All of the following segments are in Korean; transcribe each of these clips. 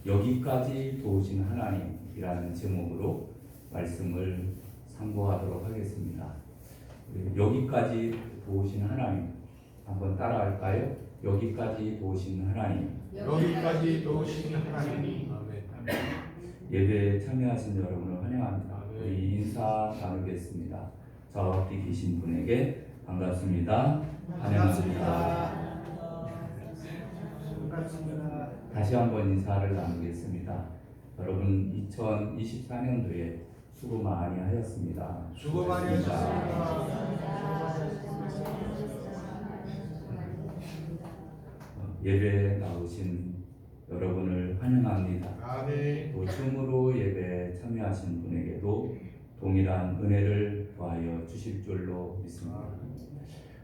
여기까지 도우신 하나님이라는 제목으로 말씀을 상고하도록 하겠습니다. 여기까지 도우신 하나님 한번 따라할까요? 여기까지 도우신 하나님. 여기까지 도우신 하나님. 아멘. 예배에 참여하신 여러분을 환영합니다. 우리 인사 나누겠습니다. 저와 앞에 계신 분에게 반갑습니다. 환영합니다. 다시 한번 인사를 나누겠습니다. 여러분 2024년도에 수고 많이 하셨습니다. 수고 많이 하셨습니다. 예배에 나오신 여러분을 환영합니다. 아멘. 또 줌으로 예배에 참여하신 분에게도 동일한 은혜를 더하여 주실 줄로 믿습니다.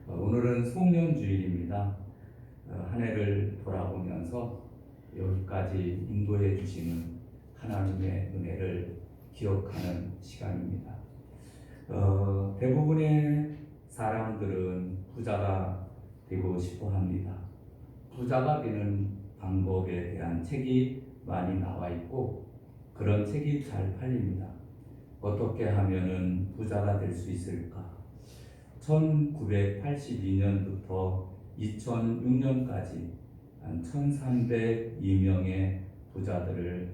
오늘은 송년주일입니다. 한 해를 돌아보면서 여기까지 인도해 주시는 하나님의 은혜를 기억하는 시간입니다. 대부분의 사람들은 부자가 되고 싶어 합니다. 부자가 되는 방법에 대한 책이 많이 나와 있고 그런 책이 잘 팔립니다. 어떻게 하면은 부자가 될 수 있을까? 1982년부터 2006년까지 한 1302명의 부자들을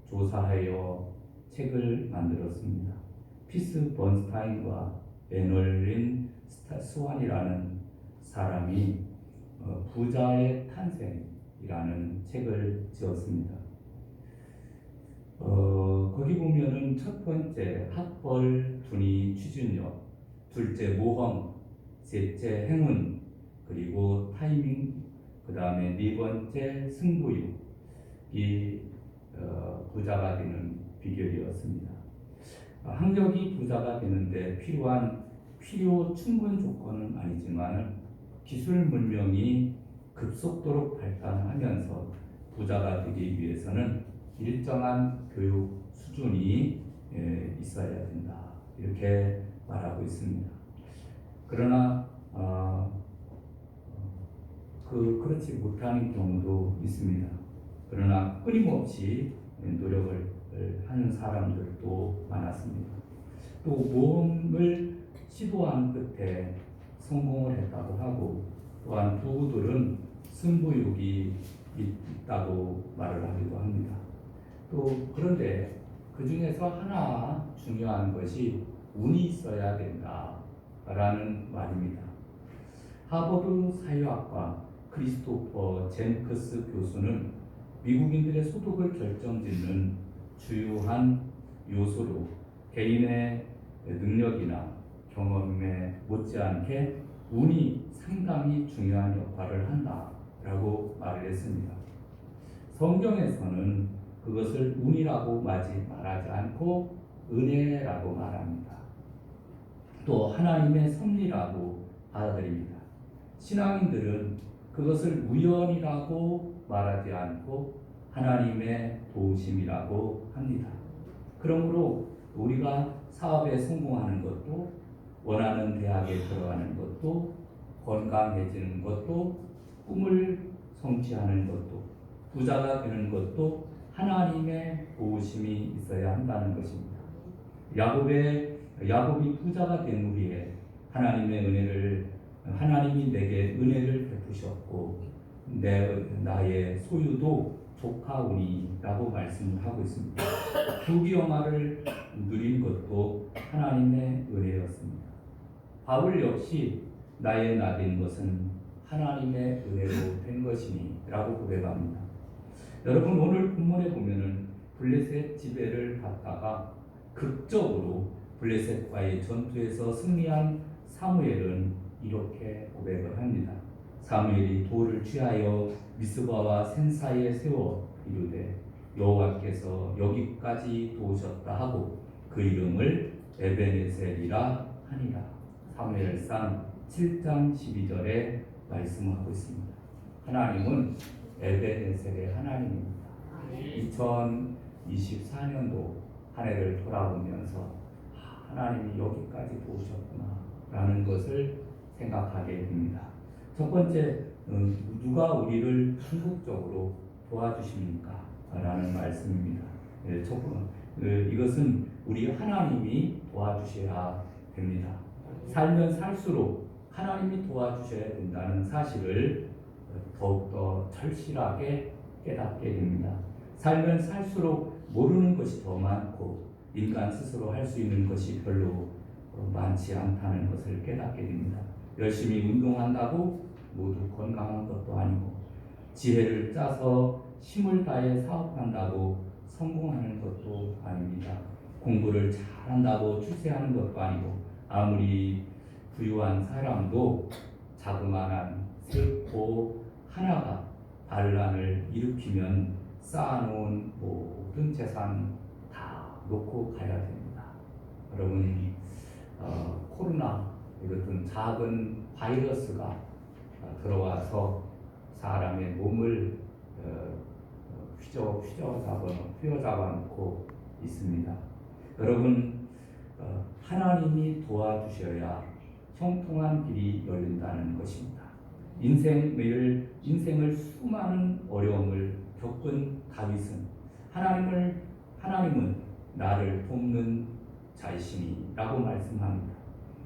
조사하여 책을 만들었습니다. 피스 번스타인과 에널린 스완이라는 사람이 부자의 탄생이라는 책을 지었습니다. 거기 보면은 첫 번째 학벌, 분위, 추진력, 둘째 모험, 셋째 행운, 그리고 타이밍, 그 다음에 네 번째 승부욕이 부자가 되는 비결이었습니다. 학력이 부자가 되는데 필요 충분 조건은 아니지만 기술 문명이 급속도로 발달하면서 부자가 되기 위해서는 일정한 교육 수준이 있어야 된다. 이렇게 말하고 있습니다. 그러나 그렇지 못하는 경우도 있습니다. 그러나 끊임없이 노력을 하는 사람들도 많았습니다. 또 모험을 시도한 끝에 성공을 했다고 하고 또한 부부들은 승부욕이 있다고 말을 하기도 합니다. 또 그런데 그 중에서 하나 중요한 것이 운이 있어야 된다라는 말입니다. 하버드 사회학과 크리스토퍼 젠크스 교수는 미국인들의 소득을 결정짓는 주요한 요소로 개인의 능력이나 경험에 못지않게 운이 상당히 중요한 역할을 한다라고 말을 했습니다. 성경에서는 그것을 운이라고 말하지 않고 은혜라고 말합니다. 또 하나님의 섭리라고 받아들입니다. 신앙인들은 그것을 우연이라고 말하지 않고 하나님의 도우심이라고 합니다. 그러므로 우리가 사업에 성공하는 것도, 원하는 대학에 들어가는 것도, 건강해지는 것도, 꿈을 성취하는 것도, 부자가 되는 것도 하나님의 도우심이 있어야 한다는 것입니다. 야곱이 부자가 된 후에 하나님이 내게 은혜를 베푸셨고 나의 소유도 조카오니라고 말씀을 하고 있습니다. 부귀영화를 누린 것도 하나님의 은혜였습니다. 바울 역시 나의 나된 것은 하나님의 은혜로 된 것이니라고 고백합니다. 여러분 오늘 본문에 보면은 블레셋 지배를 받다가 극적으로 블레셋과의 전투에서 승리한 사무엘은 이렇게 고백을 합니다. 사무엘이 돌을 취하여 미스바와 센 사이에 세워 이르되 여호와께서 여기까지 도우셨다 하고 그 이름을 에베네셀이라 하니라. 사무엘상 7장 12절에 말씀하고 있습니다. 하나님은 에베네셀의 하나님입니다. 2024년도 한 해를 돌아보면서 하나님이 여기까지 도우셨구나 라는 것을 생각하게 됩니다. 첫 번째, 누가 우리를 궁극적으로 도와주십니까? 라는 말씀입니다. 이것은 우리 하나님이 도와주셔야 됩니다. 살면 살수록 하나님이 도와주셔야 된다는 사실을 더욱더 절실하게 깨닫게 됩니다. 살면 살수록 모르는 것이 더 많고 인간 스스로 할 수 있는 것이 별로 많지 않다는 것을 깨닫게 됩니다. 열심히 운동한다고 모두 건강한 것도 아니고, 지혜를 짜서 힘을 다해 사업한다고 성공하는 것도 아닙니다. 공부를 잘한다고 출세하는 것도 아니고, 아무리 부유한 사람도 자그마한 세포 하나가 반란을 일으키면 쌓아놓은 모든 재산 다 놓고 가야 됩니다. 여러분, 코로나 이것은 작은 바이러스가 들어와서 사람의 몸을 휘어잡아 놓고 있습니다. 여러분, 하나님이 도와주셔야 형통한 길이 열린다는 것입니다. 인생을 수많은 어려움을 겪은 다윗은 하나님은 나를 돕는 자이시니라고 말씀합니다.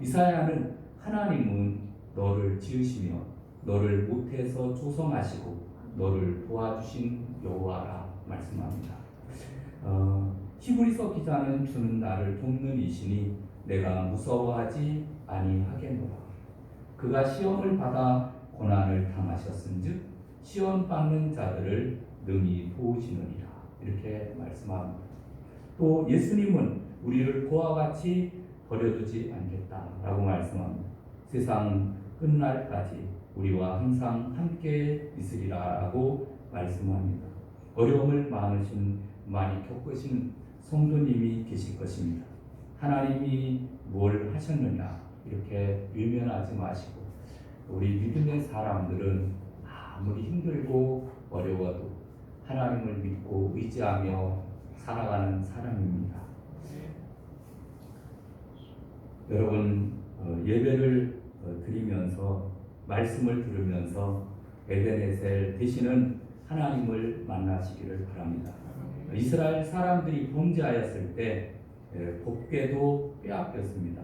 이사야는 하나님은 너를 지으시며 너를 모태에서 조성하시고 너를 도와주신 여호와라 말씀합니다. 히브리서 기자는 주는 나를 돕는 이시니 내가 무서워하지 아니하겠노라. 그가 시험을 받아 고난을 당하셨은즉 시험 받는 자들을 능히 도우시느니라. 이렇게 말씀합니다. 또 예수님은 우리를 고와 같이 버려두지 않겠다라고 말씀합니다. 세상 끝날까지 우리와 항상 함께 있으리라고 말씀합니다. 어려움을 많이 겪으신 성도님이 계실 것입니다. 하나님이 뭘 하셨느냐 이렇게 외면하지 마시고, 우리 믿음의 사람들은 아무리 힘들고 어려워도 하나님을 믿고 의지하며 살아가는 사람입니다. 여러분, 예배를 드리면서 말씀을 들으면서 에베네셀 되시는 하나님을 만나시기를 바랍니다. 이스라엘 사람들이 범죄하였을 때 법궤도 빼앗겼습니다.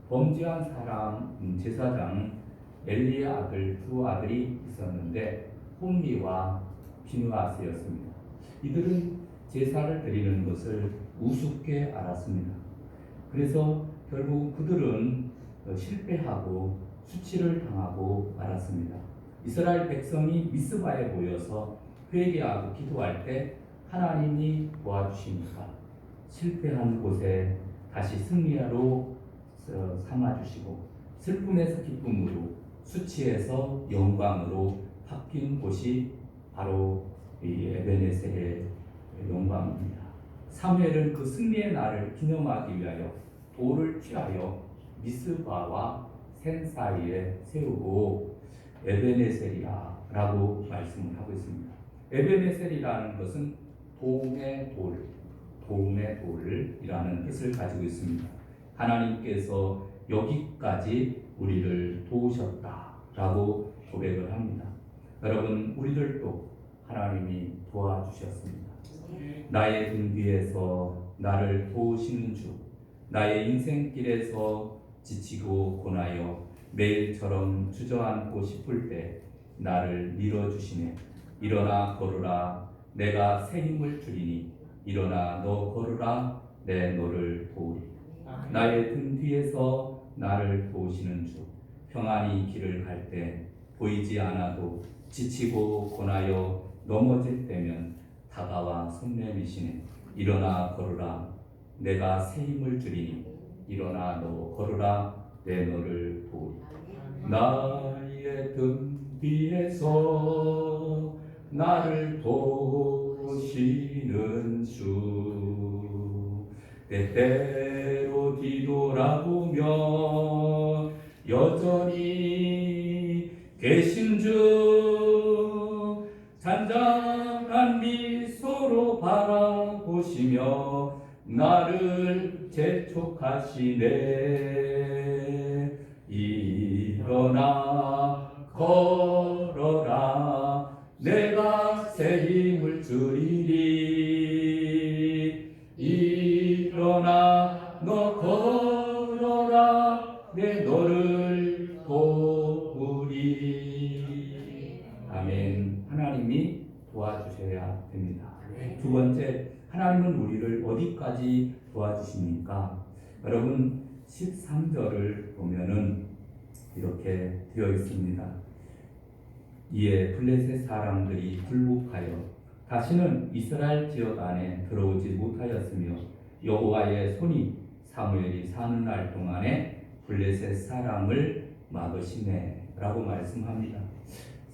범죄한 사람 제사장 엘리의 아들 두 아들이 있었는데 홈리와 비누아스였습니다. 이들은 제사를 드리는 것을 우습게 알았습니다. 그래서 결국 그들은 실패하고 수치를 당하고 말았습니다. 이스라엘 백성이 미스바에 모여서 회개하고 기도할 때 하나님이 도와주시니까 실패한 곳에 다시 승리로 삼아주시고, 슬픔에서 기쁨으로, 수치에서 영광으로 바뀐 곳이 바로 이 에베네셀의 영광입니다. 사무엘은 그 승리의 날을 기념하기 위하여 돌을 취하여 미스바와 센 사이에 세우고 에베네셀이라고 말씀을 하고 있습니다. 에베네셀이라는 것은 도움의 돌이라는 뜻을 가지고 있습니다. 하나님께서 여기까지 우리를 도우셨다라고 고백을 합니다. 여러분, 우리들도 하나님이 도와주셨습니다. 나의 등 뒤에서 나를 도우시는 주, 나의 인생길에서 지치고 고나여 매일처럼 주저앉고 싶을 때 나를 밀어주시네. 일어나 걸으라, 내가 새 힘을 주리니 일어나 너 걸으라, 내 너를 도우리. 나의 등 뒤에서 나를 도우시는 주, 평안히 길을 갈 때 보이지 않아도 지치고 고나여 넘어질 때면 다가와 손 내미시네. 일어나 걸으라, 내가 새 힘을 주리니 일어나 너 걸으라, 내 너를 도우리. 나의 등 뒤에서 나를 도우시는 주, 때때로 뒤돌아보며 여전히 계신 주, 잔잔한 미소로 바라보시며 나를 재촉하시네. 일어나 걸어라, 내가 새 힘을 주리니 있습니다. 두 번째, 하나님은 우리를 어디까지 도와주십니까? 여러분 13절을 보면은 이렇게 되어 있습니다. 이에 블레셋 사람들이 굴복하여 다시는 이스라엘 지역 안에 들어오지 못하였으며 여호와의 손이 사무엘이 사는 날 동안에 블레셋 사람을 막으시네라고 말씀합니다.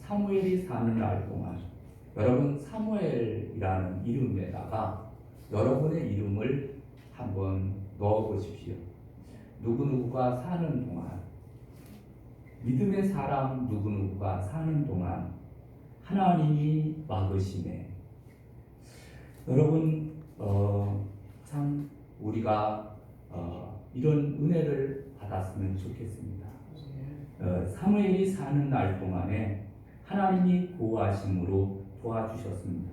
사무엘이 사는 날 동안, 여러분 사무엘이라는 이름에다가 여러분의 이름을 한번 넣어 보십시오. 누구누구가 사는 동안, 믿음의 사람 누구누구가 사는 동안 하나님이 막으시네. 여러분 참 우리가 이런 은혜를 받았으면 좋겠습니다. 사무엘이 사는 날 동안에 하나님이 보호하심으로 도와주셨습니다.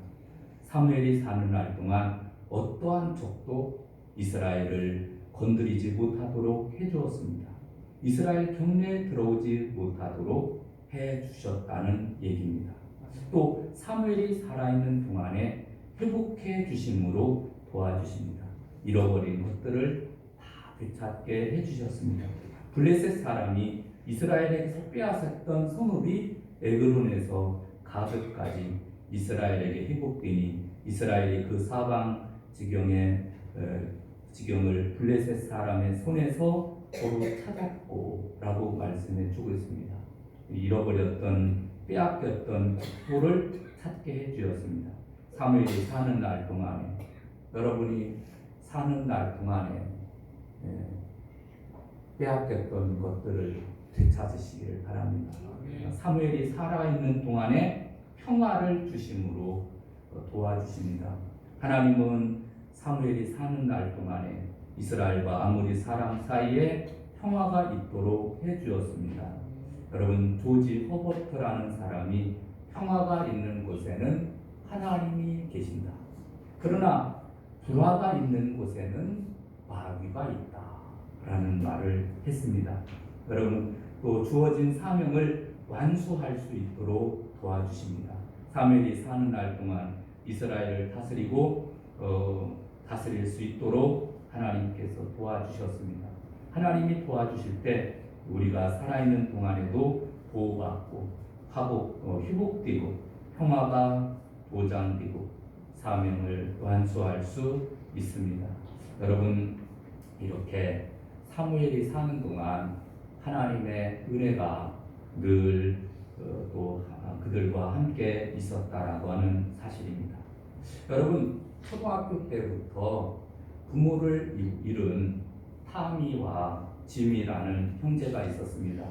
사무엘이 사는 날 동안 어떠한 적도 이스라엘을 건드리지 못하도록 해주었습니다. 이스라엘 경내에 들어오지 못하도록 해주셨다는 얘기입니다. 또 사무엘이 살아있는 동안에 회복해 주심으로 도와주십니다. 잃어버린 것들을 다 되찾게 해주셨습니다. 블레셋 사람이 이스라엘에게서 빼앗았던 성읍이 에그론에서 가드까지 이스라엘에게 회복되니 이스라엘이 그 사방 지경을 블레셋 사람의 손에서 서로 찾았고 라고 말씀해 주고 있습니다. 잃어버렸던 빼앗겼던 국토를 찾게 해 주었습니다. 사무엘이 사는 날 동안에, 여러분이 사는 날 동안에 빼앗겼던 것들을 되찾으시기를 바랍니다. 사무엘이 살아있는 동안에 평화를 주심으로 도와주십니다. 하나님은 사무엘이 사는 날 동안에 이스라엘과 아모리 사람 사이에 평화가 있도록 해주었습니다. 여러분 조지 허버트라는 사람이 평화가 있는 곳에는 하나님이 계신다. 그러나 불화가 있는 곳에는 마귀가 있다라는 말을 했습니다. 여러분 또 주어진 사명을 완수할 수 있도록 도와주십니다. 사무엘이 사는 날 동안 이스라엘을 다스릴 수 있도록 하나님께서 도와주셨습니다. 하나님이 도와주실 때 우리가 살아있는 동안에도 보호받고 회복되고 평화가 보장되고 사명을 완수할 수 있습니다. 여러분 이렇게 사무엘이 사는 동안 하나님의 은혜가 늘 또 그들과 함께 있었다라고 하는 사실입니다. 여러분 초등학교 때부터 부모를 잃은 타미와 짐이라는 형제가 있었습니다.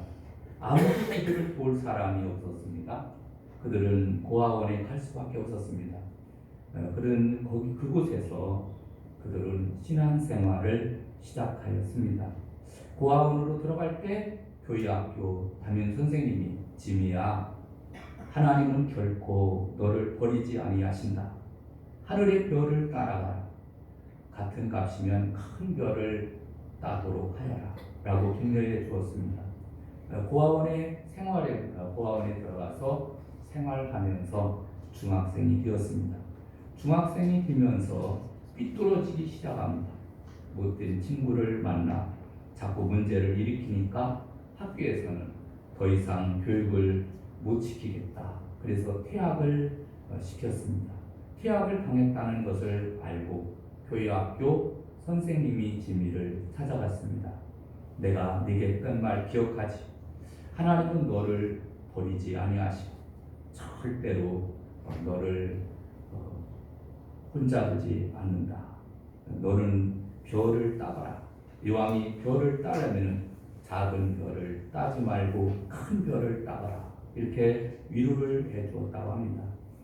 아무도 그들을 볼 사람이 없었습니다. 그들은 고아원에 갈 수밖에 없었습니다. 그곳에서 그들은 신앙생활을 시작하였습니다. 고아원으로 들어갈 때 교회학교 담임 선생님이 짐이야, 하나님은 결코 너를 버리지 아니하신다. 하늘의 별을 따라가라. 같은 값이면 큰 별을 따도록 하여라. 라고 격려해 주었습니다. 고아원에 들어가서 생활하면서 중학생이 되었습니다. 중학생이 되면서 삐뚤어지기 시작합니다. 못된 친구를 만나 자꾸 문제를 일으키니까 학교에서는 더 이상 교육을 못 시키겠다. 그래서 퇴학을 시켰습니다. 퇴학을 당했다는 것을 알고 교회 학교 선생님이 지미를 찾아갔습니다. 내가 네게 했던 말 기억하지? 하나님은 너를 버리지 아니하시고 절대로 너를 혼자 두지 않는다. 너는 별을 따가라. 이왕이 별을 따려면 작은 별을 따지 말고 큰 별을 따가라. 이렇게 위로를 해주었다고 합니다.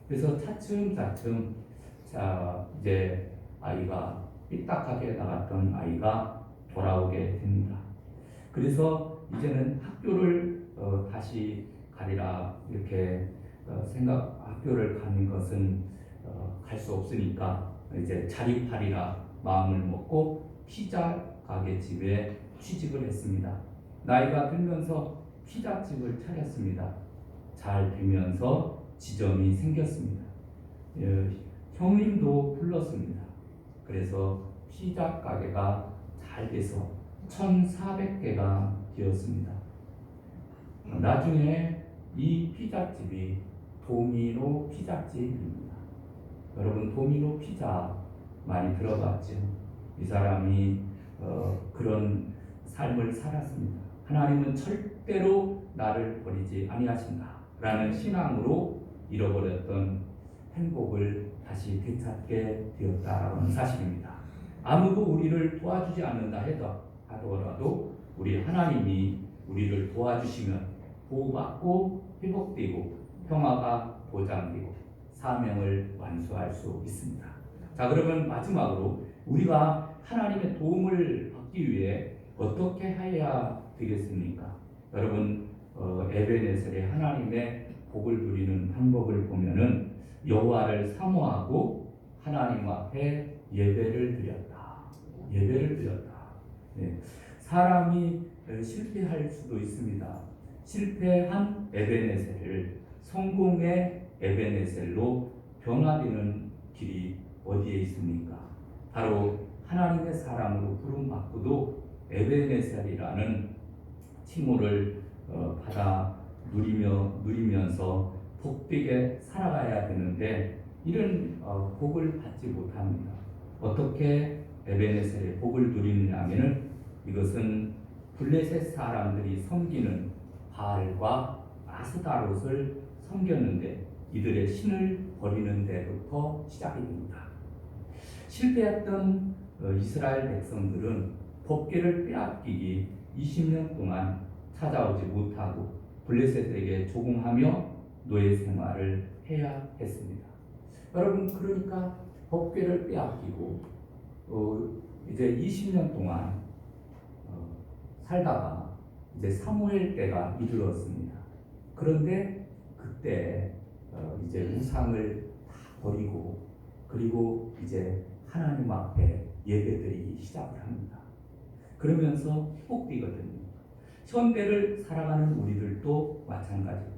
그래서 차츰차츰 이제 아이가 삐딱하게 나갔던 아이가 돌아오게 됩니다. 그래서 이제는 학교를 다시 가리라 이렇게 학교를 가는 것은 갈 수 없으니까 이제 자립하리라 마음을 먹고 피자 가게집에 취직을 했습니다. 나이가 들면서 피자집을 차렸습니다. 잘 되면서 지점이 생겼습니다. 형님도 불렀습니다. 그래서 피자 가게가 잘 돼서 1,400개가 되었습니다. 나중에 이 피자집이 도미노 피자집입니다. 여러분 도미노 피자 많이 들어봤죠? 이 사람이 그런 삶을 살았습니다. 하나님은 절대로 나를 버리지 아니하신다 라는 신앙으로 잃어버렸던 행복을 다시 되찾게 되었다라는 사실입니다. 아무도 우리를 도와주지 않는다 하더라도 우리 하나님이 우리를 도와주시면 보호받고 회복되고 평화가 보장되고 사명을 완수할 수 있습니다. 자, 그러면 마지막으로 우리가 하나님의 도움을 받기 위해 어떻게 해야 되겠습니까? 여러분 에베네셀의 하나님의 복을 누리는 방법을 보면은 여호와를 사모하고 하나님 앞에 예배를 드렸다. 예배를 드렸다. 네. 사람이 실패할 수도 있습니다. 실패한 에베네셀을 성공의 에베네셀로 변화되는 길이 어디에 있습니까? 바로 하나님의 사람으로 부름받고도 에베네셀이라는 칭호를 받아 누리면서 복되게 살아가야 되는데 이런 복을 받지 못합니다. 어떻게 에베네셀의 복을 누리느냐 하면은 이것은 블레셋 사람들이 섬기는 바알과 아스다롯을 섬겼는데 이들의 신을 버리는 데부터 시작이 됩니다. 실패했던 이스라엘 백성들은 법궤를 빼앗기기 20년 동안 찾아오지 못하고 블레셋에게 조공하며 노예 생활을 해야 했습니다. 여러분 그러니까 법궤를 빼앗기고 이제 20년 동안 살다가 이제 사무엘 때가 이르렀습니다. 그런데 그때 이제 우상을 다 버리고 그리고 이제 하나님 앞에 예배드리기 시작을 합니다. 그러면서 회복되거든요. 현대를 살아가는 우리들도 마찬가지.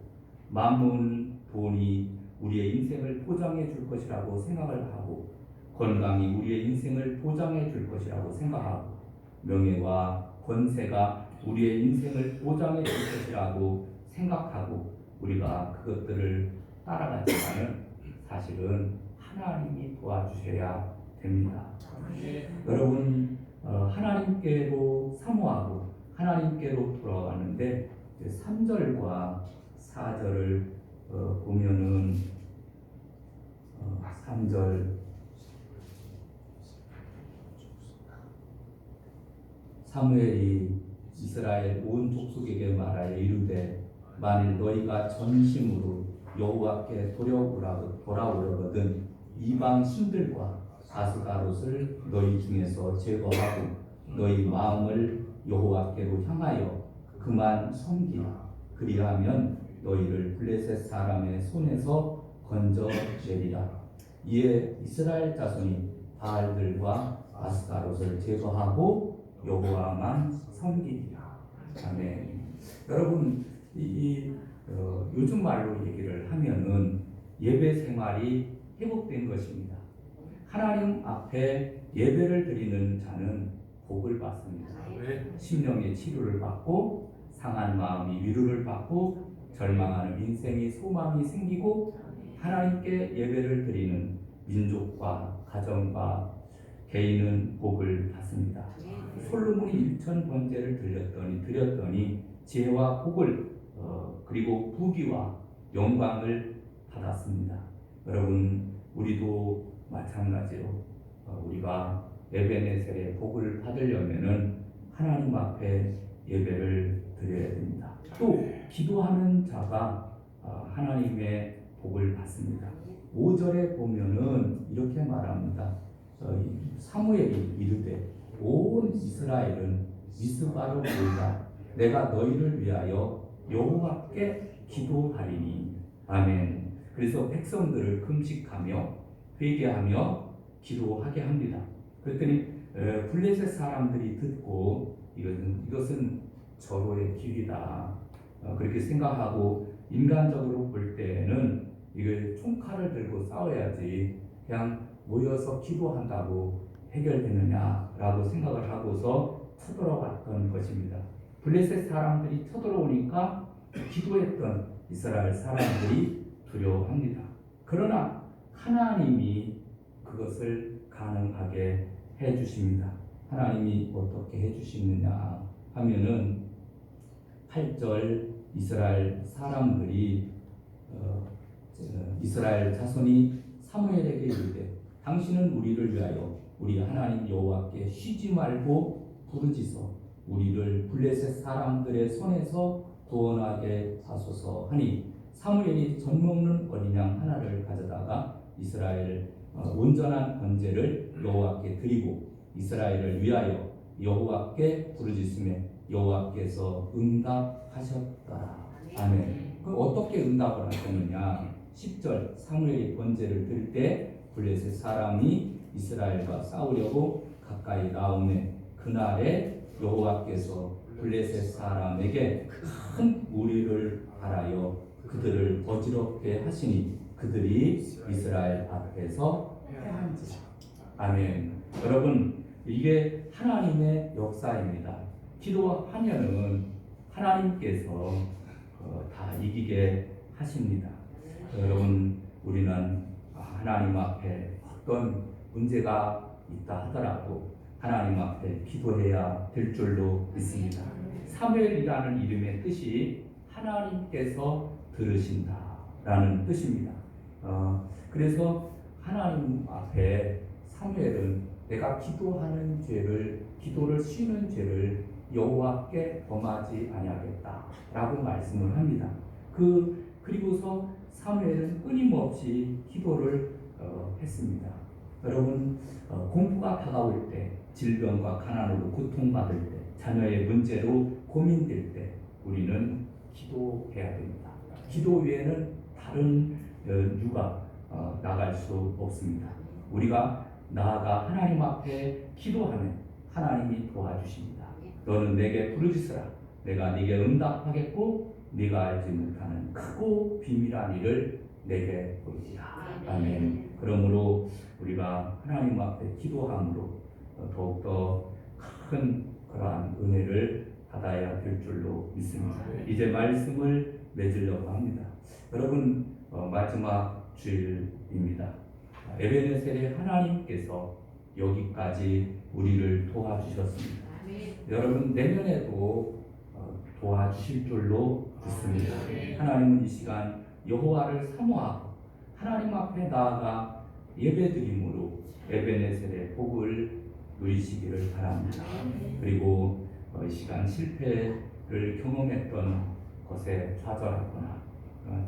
만문, 돈이 우리의 인생을 보장해 줄 것이라고 생각을 하고 건강이 우리의 인생을 보장해 줄 것이라고 생각하고 명예와 권세가 우리의 인생을 보장해 줄 것이라고 생각하고 우리가 그것들을 따라가지만은 사실은 하나님이 도와주셔야 됩니다. 여러분 하나님께로 사모하고 하나님께로 돌아가는데 3절과 4절을 보면은 3절 사무엘이 이스라엘 온 족속에게 말하여 이르되 만일 너희가 전심으로 여호와께 돌아오려거든 이방 신들과 아스다롯을 너희 중에서 제거하고 너희 마음을 여호와께로 향하여 그만 섬기라. 그리하면 너희를 블레셋 사람의 손에서 건져내리라. 이에 이스라엘 자손이 바알들과 아스다롯을 제거하고 여호와만 섬기리라. 아멘. 여러분 요즘 말로 얘기를 하면은 예배 생활이 회복된 것입니다. 하나님 앞에 예배를 드리는 자는 복을 받습니다. 심령의 치료를 받고 상한 마음이 위로를 받고 절망하는 인생이 소망이 생기고 하나님께 예배를 드리는 민족과 가정과 개인은 복을 받습니다. 솔로몬이 1천 번제를 드렸더니 지혜와 복을 그리고 부귀와 영광을 받았습니다. 여러분 우리도 마찬가지로 우리가 에베네셀의 복을 받으려면은 하나님 앞에 예배를 드려야 됩니다. 또 기도하는 자가 하나님의 복을 받습니다. 5절에 보면은 이렇게 말합니다. 사무엘이 이르되 온 이스라엘은 미스바로 모이라. 내가 너희를 위하여 여호와께 기도하리니. 아멘. 그래서 백성들을 금식하며 회개하며 기도하게 합니다. 그랬더니 블레셋 사람들이 듣고 이것은 절호의 길이다 그렇게 생각하고 인간적으로 볼 때는 이걸 총칼을 들고 싸워야지 그냥 모여서 기도한다고 해결되느냐라고 생각을 하고서 쳐들어왔던 것입니다. 블레셋 사람들이 쳐들어오니까 기도했던 이스라엘 사람들이 두려워합니다. 그러나 하나님이 그것을 가능하게 해주십니다. 하나님이 어떻게 해주시느냐 하면은 8절 이스라엘 사람들이 이스라엘 자손이 사무엘에게 이르되 당신은 우리를 위하여 우리 하나님 여호와께 쉬지 말고 부르짖어 우리를 블레셋 사람들의 손에서 구원하게 하소서 하니 사무엘이 젖 먹는 어린 양 하나를 가져다가 이스라엘 온전한 번제를 여호와께 드리고 이스라엘을 위하여 여호와께 부르짖으며 여호와께서 응답하셨더라. 아멘. 그럼 어떻게 응답을 하셨느냐? 10절 사무엘이 번제를 드릴 때 블레셋 사람이 이스라엘과 싸우려고 가까이 나오매 그날에 여호와께서 블레셋 사람에게 큰 무리를 바라여 그들을 어지럽게 하시니 그들이 이스라엘 앞에서 패한지라. 아멘. 여러분 이게 하나님의 역사입니다. 기도하면은 하나님께서 다 이기게 하십니다. 여러분 우리는 하나님 앞에 어떤 문제가 있다 하더라도 하나님 앞에 기도해야 될 줄로 믿습니다. 사무엘이라는 이름의 뜻이 하나님께서 들으신다라는 뜻입니다. 그래서 하나님 앞에 사무엘은 내가 기도하는 죄를 기도를 쉬는 죄를 여호와께 범하지 아니하겠다라고 말씀을 합니다. 그리고서 사무엘은 끊임없이 기도를 했습니다. 여러분 공부가 다가올 때, 질병과 가난으로 고통받을 때, 자녀의 문제로 고민될 때 우리는 기도해야 됩니다. 기도 외에는 다른 유가 나갈 수 없습니다. 우리가 나아가 하나님 앞에 기도하면 하나님이 도와주십니다. 너는 내게 부르짖으라. 내가 네게 응답하겠고 네가 알지 못하는 크고 비밀한 일을 내게 보이리라. 아멘. 그러므로 우리가 하나님 앞에 기도함으로 더욱더 큰 그러한 은혜를 받아야 될 줄로 믿습니다. 이제 말씀을 맺으려고 합니다. 여러분 마지막 주일입니다. 에베네셀의 하나님께서 여기까지 우리를 도와주셨습니다. 여러분 내년에도 도와주실 줄로 믿습니다. 하나님은 이 시간 여호와를 사모하고 하나님 앞에 나아가 예배드림으로 에베네셀의 복을 누리시기를 바랍니다. 그리고 이 시간 실패를 경험했던 것에 좌절하거나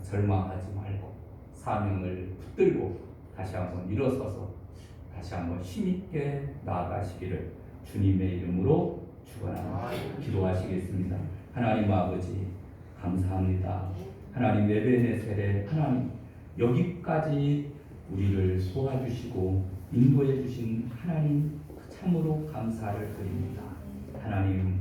절망하지 말고 사명을 붙들고 다시 한번 일어서서 다시 한번 힘있게 나아가시기를 주님의 이름으로 축원하며 기도하시겠습니다. 하나님 아버지 감사합니다. 하나님 에베네셀의 하나님 여기까지 우리를 도와주시고 인도해 주신 하나님 참으로 감사를 드립니다. 하나님